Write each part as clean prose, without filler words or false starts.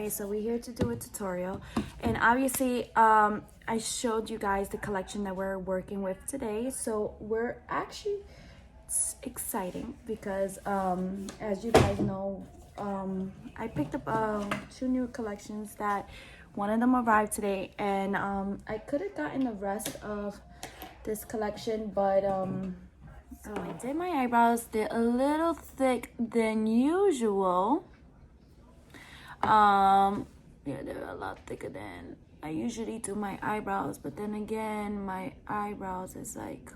Alright, so we're here to do a tutorial, and obviously I showed you guys the collection that we're working with today. So we're actually, it's exciting because as you guys know, I picked up two new collections that one of them arrived today, and I could have gotten the rest of this collection, but so I did my eyebrows. They're a little thick than usual. Yeah, they're a lot thicker than I usually do my eyebrows, but then again, my eyebrows is like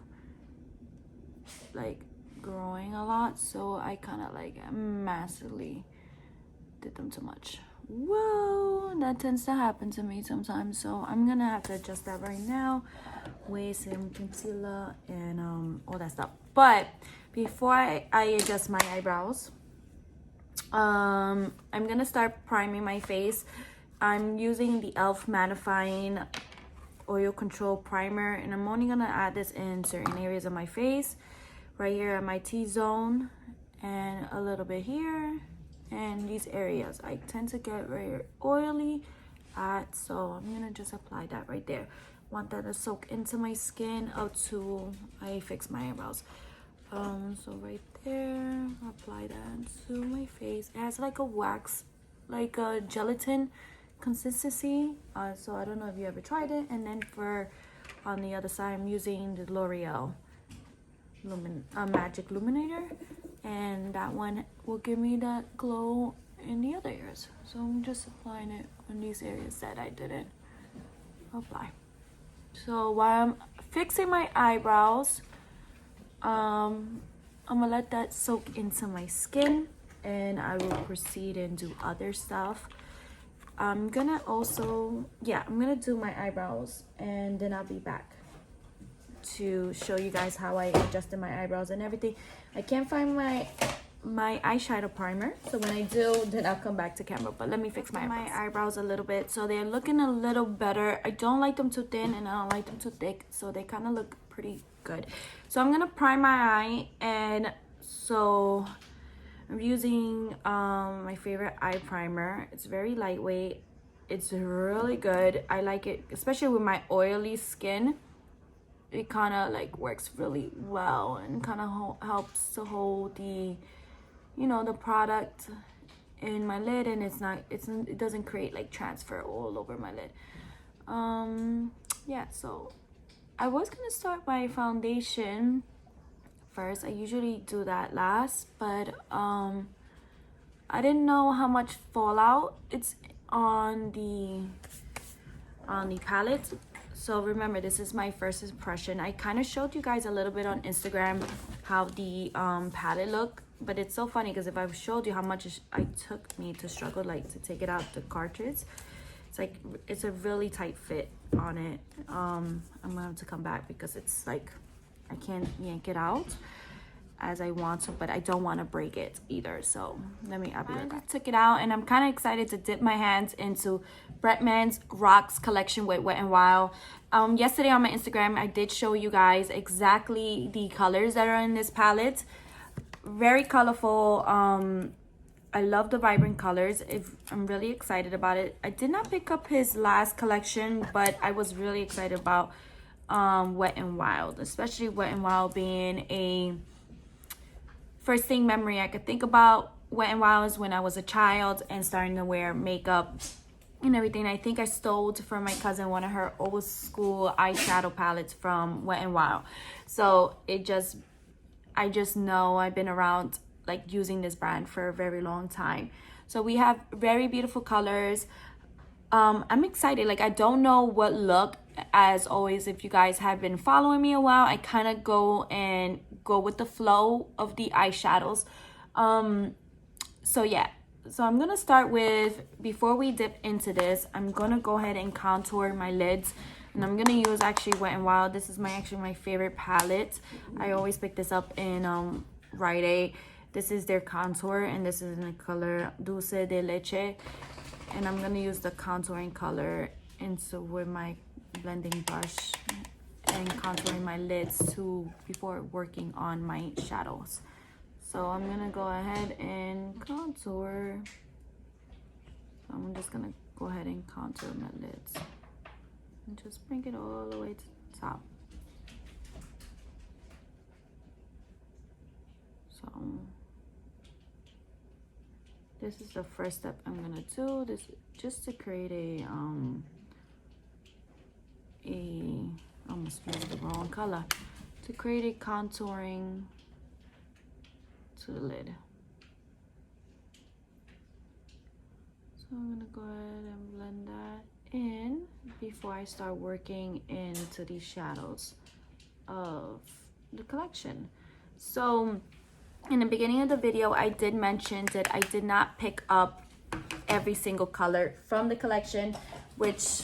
growing a lot, so I kind of like massively did them too much. Whoa, that tends to happen to me sometimes, so I'm gonna have to adjust that right now with some concealer and all that stuff. But before I adjust my eyebrows, I'm gonna start priming my face. I'm using the e.l.f. mattifying oil control primer, and I'm only gonna add this in certain areas of my face, right here at my T-zone and a little bit here, and these areas I tend to get very oily at, so I'm gonna just apply that right there. Want that to soak into my skin up to I fix my eyebrows. So right there, apply that to my face. It has like a wax, like a gelatin consistency, so I don't know if you ever tried it. And then for on the other side, I'm using the L'Oreal Magic Illuminator, and that one will give me that glow in the other areas. So I'm just applying it on these areas that I didn't apply. So while I'm fixing my eyebrows, I'm gonna let that soak into my skin, and I will proceed and do other stuff. I'm gonna also, I'm gonna do my eyebrows, and then I'll be back to show you guys how I adjusted my eyebrows and everything. I can't find my eyeshadow primer, so when I do, then I'll come back to camera. But let me fix my eyebrows a little bit so they're looking a little better. I don't like them too thin, and I don't like them too thick, so they kind of look pretty good. So I'm gonna prime my eye, and so I'm using my favorite eye primer. It's very lightweight, it's really good. I like it, especially with my oily skin. It kind of like works really well and kind of helps to hold the, you know, the product in my lid, and it doesn't create like transfer all over my lid. Yeah, so I was gonna start my foundation first. I usually do that last, but I didn't know how much fallout it's on the palette. So remember, this is my first impression. I kind of showed you guys a little bit on Instagram how the palette looked, but it's so funny because if I showed you how much it took me to struggle like to take it out the cartridge, it's like it's a really tight fit on it. I'm gonna have to come back because it's like I can't yank it out as I want to, but I don't want to break it either. So I'll be right back. I took it out, and I'm kind of excited to dip my hands into Bretman Rock Collection with Wet n Wild. Yesterday on my Instagram, I did show you guys exactly the colors that are in this palette. Very colorful. I love the vibrant colors. I'm really excited about it. I did not pick up his last collection, but I was really excited about Wet n Wild, especially Wet n Wild being a first thing memory I could think about. Wet n Wild is when I was a child and starting to wear makeup and everything. I think I stole from my cousin one of her old school eyeshadow palettes from Wet n Wild. So I just know I've been around like using this brand for a very long time. So we have very beautiful colors. I'm excited. Like, I don't know what look. As always, if you guys have been following me a while, I kind of go with the flow of the eyeshadows. So yeah, so I'm gonna start with, before we dip into this, I'm gonna go ahead and contour my lids, and I'm gonna use actually Wet n Wild. This is actually my favorite palette. I always pick this up in Rite Aid. This is their contour, and this is in the color Dulce de Leche, and I'm gonna use the contouring color into with my blending brush and contouring my lids too before working on my shadows. So I'm gonna go ahead and contour So I'm just gonna go ahead and contour my lids and just bring it all the way to the top. So this is the first step I'm gonna do. This just to create a I almost used the wrong color, to create a contouring to the lid. So I'm gonna go ahead and blend that in before I start working into the shadows of the collection. So in the beginning of the video, I did mention that I did not pick up every single color from the collection, which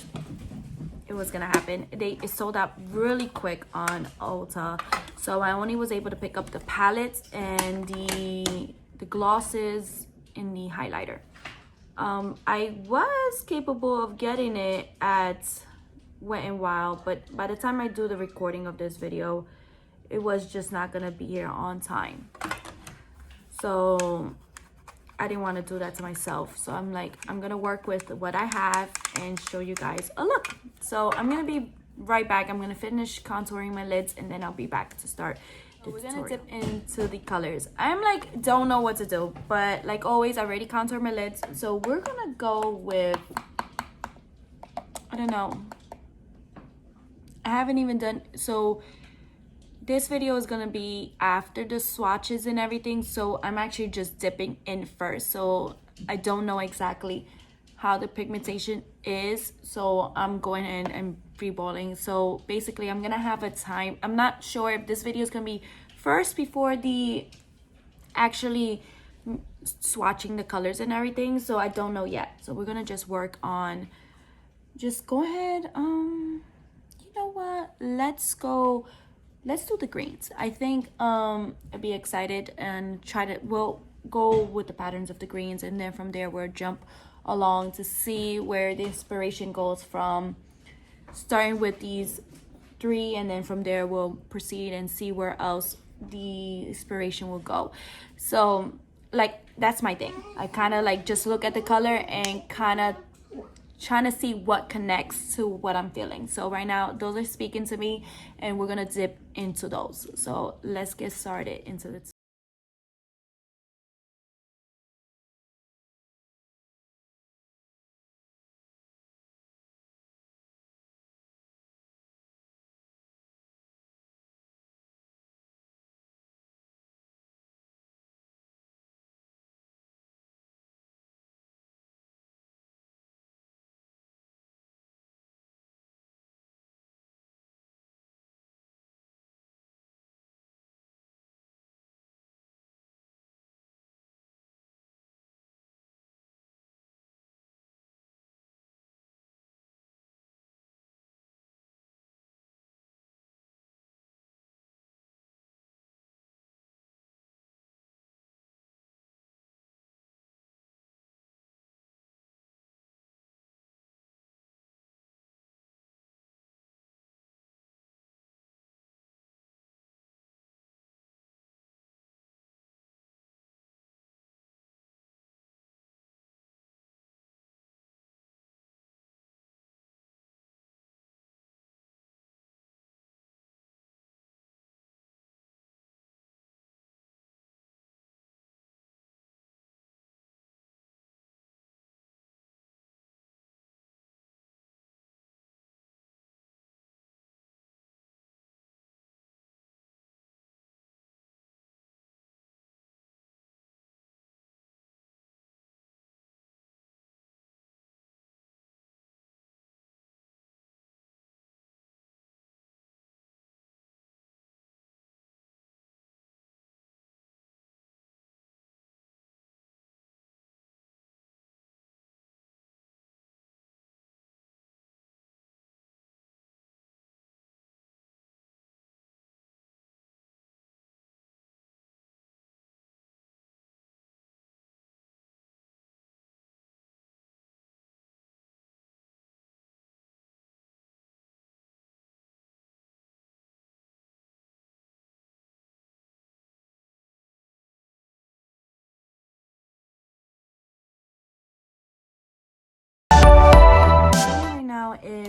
it was gonna happen. It sold out really quick on Ulta, so I only was able to pick up the palettes and the glosses in the highlighter. I was capable of getting it at Wet n Wild, but by the time I do the recording of this video, it was just not gonna be here on time. So I didn't want to do that to myself. So I'm like, I'm gonna work with what I have and show you guys a look. So I'm gonna be right back. I'm gonna finish contouring my lids and then I'll be back to start the tutorial. We're gonna dip into the colors. I'm like, don't know what to do, but like always, I already contoured my lids. So we're gonna go with, I don't know. I haven't even done, so this video is gonna be after the swatches and everything, so I'm actually just dipping in first. So I don't know exactly how the pigmentation is, so I'm going in and pre-balling. So basically I'm gonna have a time, I'm not sure if this video is gonna be first before the actually swatching the colors and everything, so I don't know yet. So we're gonna just work on, just go ahead, you know what, let's do the greens. I think I'd be excited and we'll go with the patterns of the greens, and then from there we'll jump along to see where the inspiration goes, from starting with these three, and then from there we'll proceed and see where else the inspiration will go. So like, that's my thing. I kind of like just look at the color and kind of trying to see what connects to what I'm feeling. So right now those are speaking to me and we're gonna dip into those. So let's get started into the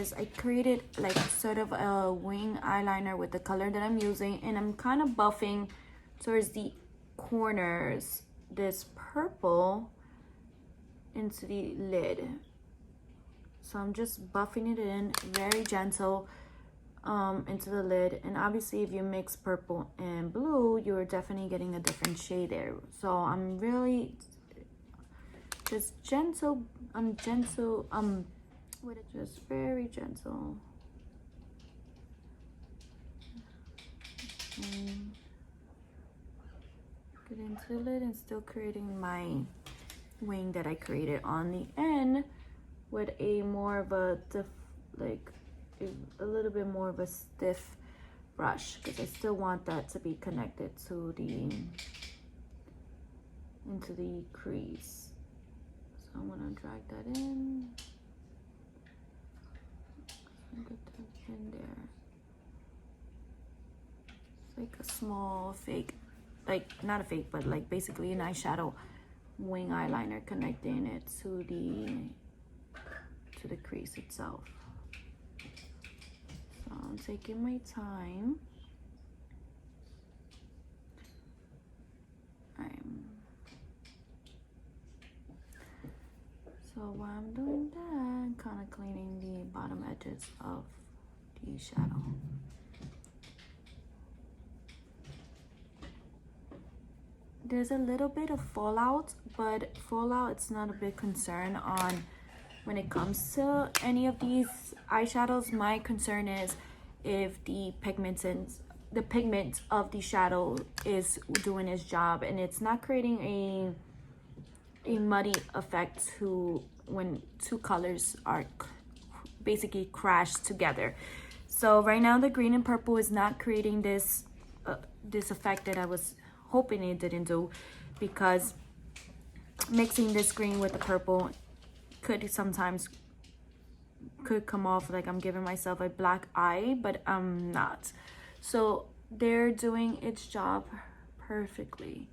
is I created like sort of a wing eyeliner with the color that I'm using, and I'm kind of buffing towards the corners this purple into the lid. So I'm just buffing it in very gentle into the lid. And obviously if you mix purple and blue, you're definitely getting a different shade there. So I'm really just gentle. I'm gentle with it, just very gentle. And get into the lid and still creating my wing that I created on the end with a more of a a little bit more of a stiff brush, because I still want that to be connected to the into the crease. So I'm gonna drag that in. Get that in there. It's like a small fake, like not a fake, but like basically an eyeshadow wing eyeliner connecting it to the crease itself. So I'm taking my time. So while I'm doing that, I'm kind of cleaning the bottom edges of the shadow. There's a little bit of fallout, but fallout, it's not a big concern on when it comes to any of these eyeshadows. My concern is if the pigment of the shadow is doing its job and it's not creating a muddy effect to when two colors are basically crashed together. So right now the green and purple is not creating this this effect that I was hoping it didn't do, because mixing this green with the purple could sometimes come off like I'm giving myself a black eye, but I'm not. So they're doing its job perfectly.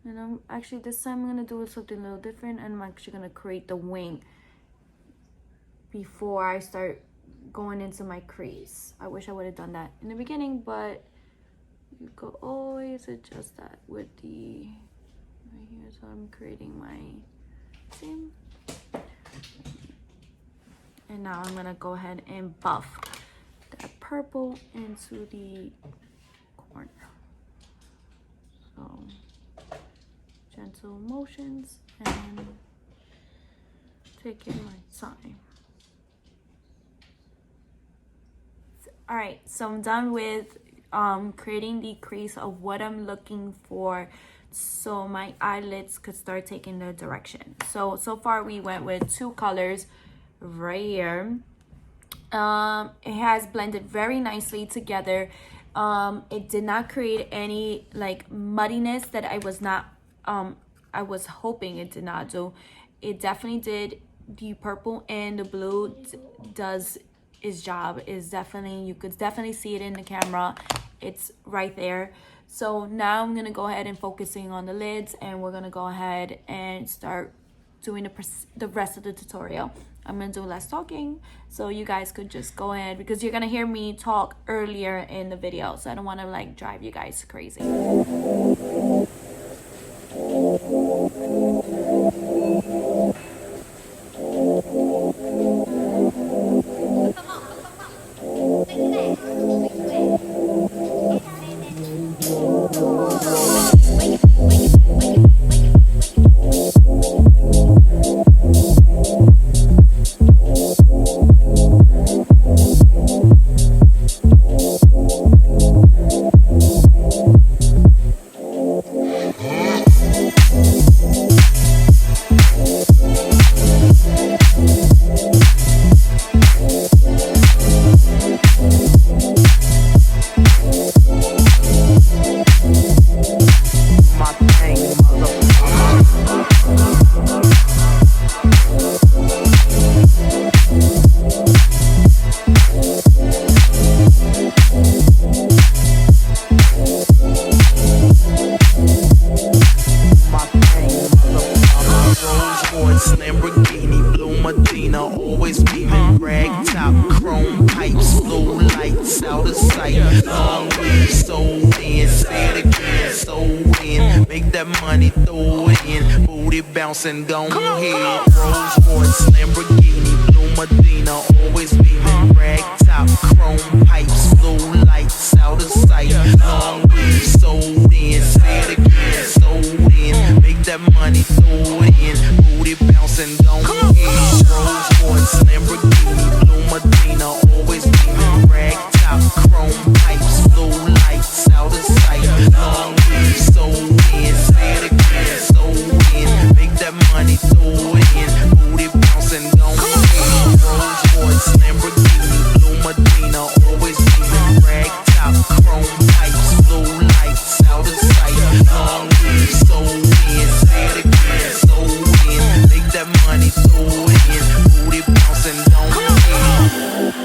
And I'm actually, this time I'm gonna do something a little different, and I'm actually gonna create the wing before I start going into my crease. I wish I would have done that in the beginning, but you could always adjust that with the right here. So I'm creating my seam, and now I'm gonna go ahead and buff that purple into the corner. So gentle motions and taking my time. All right, so I'm done with creating the crease of what I'm looking for, so my eyelids could start taking the direction. So far we went with two colors right here. It has blended very nicely together. It did not create any like muddiness that I was hoping it did not do. It definitely did. The purple and the blue does its job. Is definitely, you could definitely see it in the camera. It's right there. So now I'm gonna go ahead and focusing on the lids, and we're gonna go ahead and start doing the rest of the tutorial. I'm gonna do less talking, so you guys could just go ahead, because you're gonna hear me talk earlier in the video, so I don't want to like drive you guys crazy. always beaming, rag top, chrome pipes, blue lights out of sight. Long weed, sold in, say it again, sold in. Make that money, throw it in, booty bouncing, go ahead. Rolls Royce, Lamborghini, Blue Medina, always beaming, rag top, chrome pipes, blue lights out of sight. Long weed, sold in, say it again, sold in. Make that money, throw it in, booty bouncing, go ahead. Rolls Royce, Lamborghini, Blue Medina, always beaming, rag top, chrome pipes, blue lights out of sight. Long weed, sold in, say it again, sold in. Make that money, throw it in, booty bouncing, go ahead. Rolls Royce, Lamborghini, Blue Medina, always beaming, rag top, chrome pipes, blue lights out of sight. Long weed, sold in, say it again, sold in. Make that money, throw it in, booty bouncing, go ahead.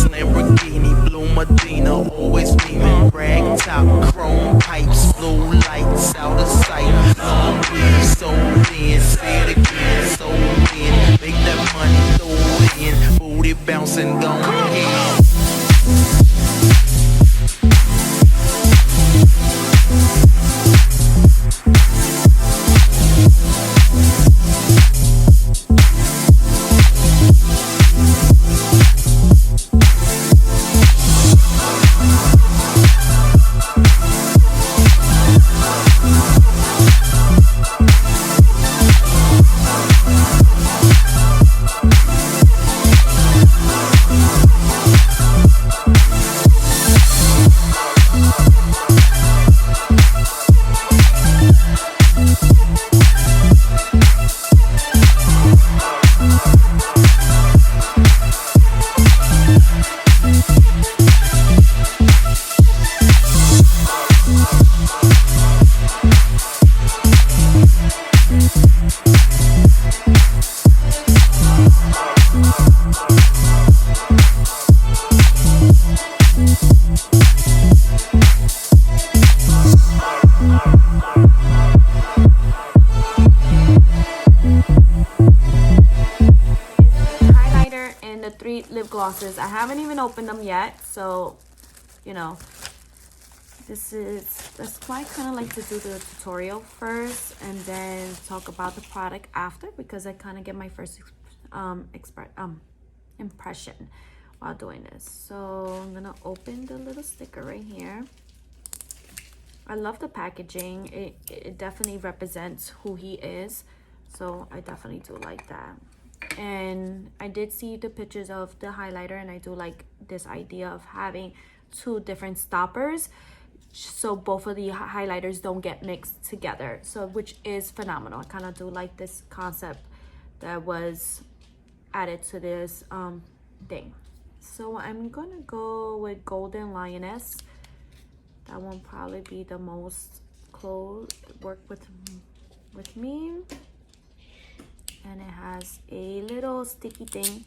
Lamborghini, Blue Medina, always beaming, rag top, chrome pipes, blue lights out of sight. Long weed, sold in, say it again, sold in. Make that money, throw it in, booty bouncing, go ahead. Lip glosses. I haven't even opened them yet, so you know, that's why I kind of like to do the tutorial first and then talk about the product after, because I kind of get my first impression while doing this. So I'm gonna open the little sticker right here. I love the packaging. It definitely represents who he is, so I definitely do like that. And I did see the pictures of the highlighter, and I do like this idea of having two different stoppers so both of the highlighters don't get mixed together, so which is phenomenal. I kind of do like this concept that was added to this thing. So I'm gonna go with Golden Lioness. That won't probably be the most close work with me. And it has a little sticky thing,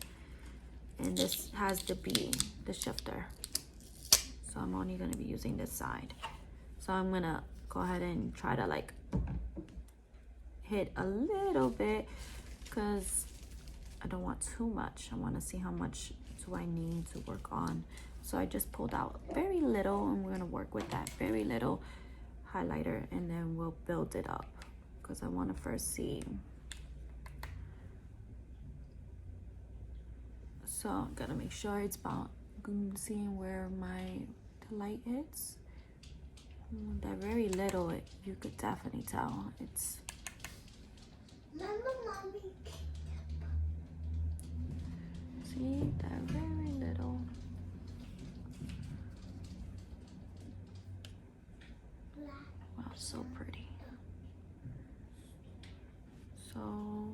and this has the B, the shifter. So I'm only gonna be using this side. So I'm gonna go ahead and try to like hit a little bit because I don't want too much. I want to see how much do I need to work on. So I just pulled out very little, and we're gonna work with that very little highlighter, and then we'll build it up because I want to first see. So I'm gonna make sure it's about seeing where the light hits. That very little, you could definitely tell it's. See that very little. Wow, so pretty. So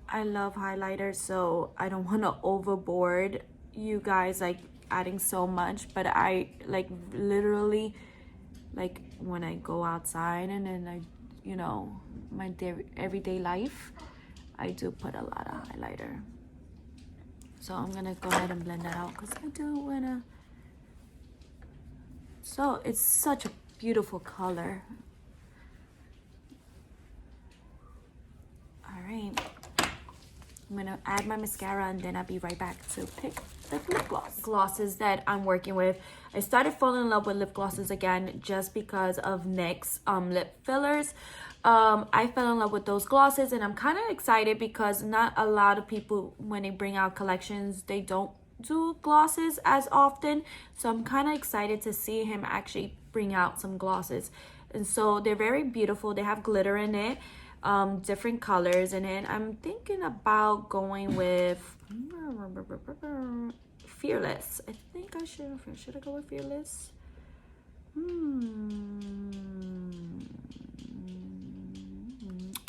I love highlighters, so I don't want to overboard you guys like adding so much, but I like literally like when I go outside and then I my everyday life, I do put a lot of highlighter. So I'm gonna go ahead and blend that out because I don't wanna. So it's such a beautiful color. All right, I'm gonna add my mascara and then I'll be right back to pick the lip glosses that I'm working with. I started falling in love with lip glosses again just because of NYX lip fillers. I fell in love with those glosses, and I'm kind of excited because not a lot of people, when they bring out collections, they don't do glosses as often. So I'm kind of excited to see him actually bring out some glosses. And so they're very beautiful. They have glitter in it, different colors in it. I'm thinking about going with Fearless. I think I should I go with Fearless?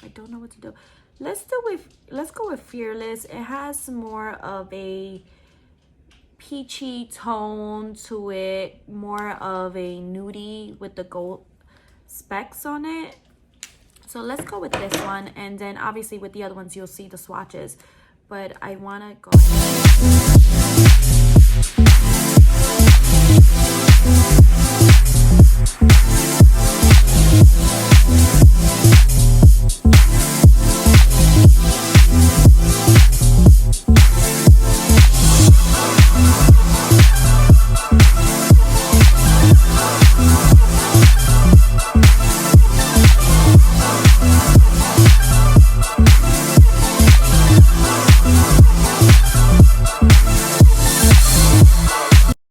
I don't know what to do. Let's go with Fearless. It has more of a peachy tone to it, more of a nudie with the gold specks on it. So let's go with this one, and then obviously with the other ones you'll see the swatches, but I want to go ahead.